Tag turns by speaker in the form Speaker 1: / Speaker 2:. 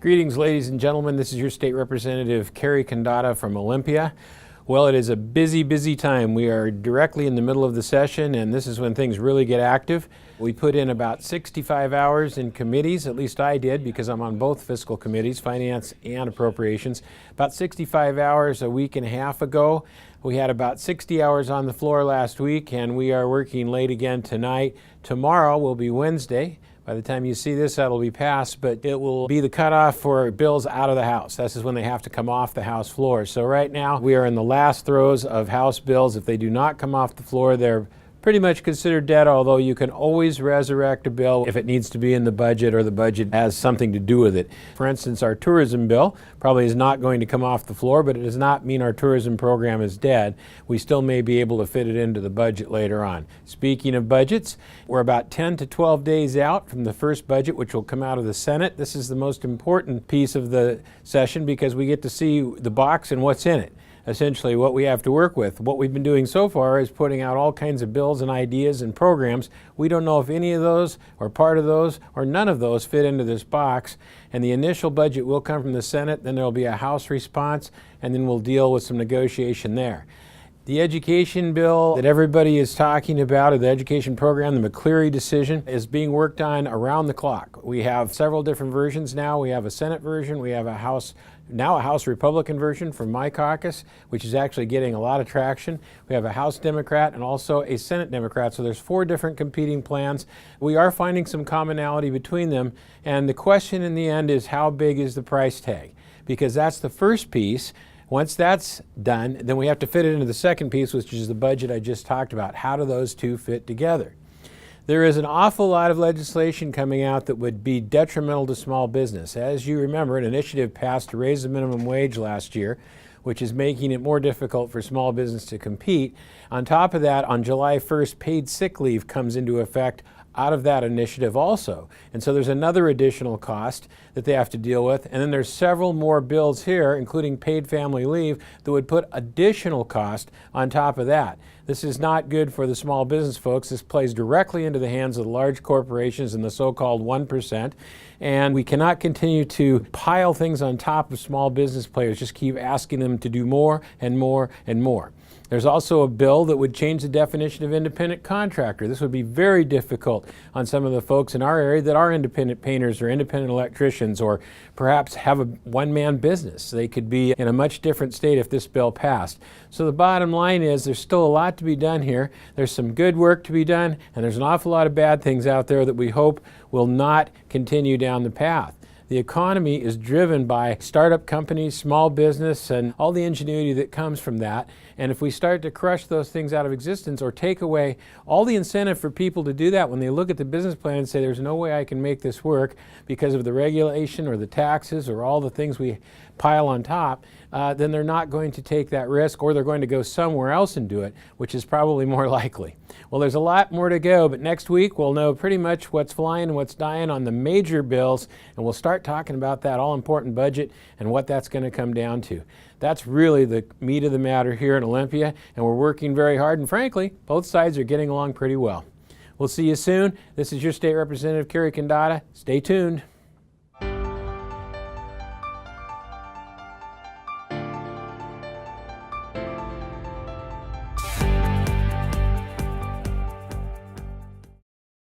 Speaker 1: Greetings, ladies and gentlemen. This is your State Representative Cary Condotta from Olympia. Well, it is a busy time. We are directly in the middle of the session, and this is when things really get active. We put in about 65 hours in committees, at least I did, because I'm on both fiscal committees, Finance and Appropriations. About 65 hours a week and a half ago. We had about 60 hours on the floor last week, and we are working late again tonight. Tomorrow will be Wednesday. By the time you see this, that'll be passed, but it will be the cutoff for bills out of the House. This is when they have to come off the House floor. So right now, we are in the last throes of House bills. If they do not come off the floor, they're pretty much considered dead, although you can always resurrect a bill if it needs to be in the budget or the budget has something to do with it. For instance, our tourism bill probably is not going to come off the floor, but it does not mean our tourism program is dead. We still may be able to fit it into the budget later on. Speaking of budgets, we're about 10 to 12 days out from the first budget, which will come out of the Senate. This is the most important piece of the session because we get to see the box and what's in it. Essentially what we have to work with. What we've been doing so far is putting out all kinds of bills and ideas and programs. We don't know if any of those or part of those or none of those fit into this box, and the initial budget will come from the Senate, then there'll be a House response, and then we'll deal with some negotiation there. The education bill that everybody is talking about, or the education program, the McCleary decision, is being worked on around the clock. We have several different versions now. We have a Senate version, we have a House Republican version from my caucus, which is actually getting a lot of traction. We have a House Democrat and also a Senate Democrat, so there's 4 different competing plans. We are finding some commonality between them, and the question in the end is how big is the price tag? Because that's the first piece. Once that's done, then we have to fit it into the second piece, which is the budget I just talked about. How do those two fit together? There is an awful lot of legislation coming out that would be detrimental to small business. As you remember, an initiative passed to raise the minimum wage last year, which is making it more difficult for small business to compete. On top of that, on July 1st, paid sick leave comes into effect out of that initiative also. And so there's another additional cost that they have to deal with. And then there's several more bills here, including paid family leave, that would put additional cost on top of that. This is not good for the small business folks. This plays directly into the hands of the large corporations and the so-called 1%. And we cannot continue to pile things on top of small business players, just keep asking them to do more and more and more. There's also a bill that would change the definition of independent contractor. This would be very difficult on some of the folks in our area that are independent painters or independent electricians or perhaps have a one-man business. They could be in a much different state if this bill passed. So the bottom line is there's still a lot to be done here. There's some good work to be done, and there's an awful lot of bad things out there that we hope will not continue down the path. The economy is driven by startup companies, small business, and all the ingenuity that comes from that. And if we start to crush those things out of existence or take away all the incentive for people to do that when they look at the business plan and say, there's no way I can make this work because of the regulation or the taxes or all the things we pile on top, then they're not going to take that risk, or they're going to go somewhere else and do it, which is probably more likely. Well, there's a lot more to go, but next week we'll know pretty much what's flying and what's dying on the major bills, and we'll start talking about that all-important budget and what that's going to come down to. That's really the meat of the matter here in Olympia, and we're working very hard, and frankly, both sides are getting along pretty well. We'll see you soon. This is your State Representative Cary Condotta. Stay tuned.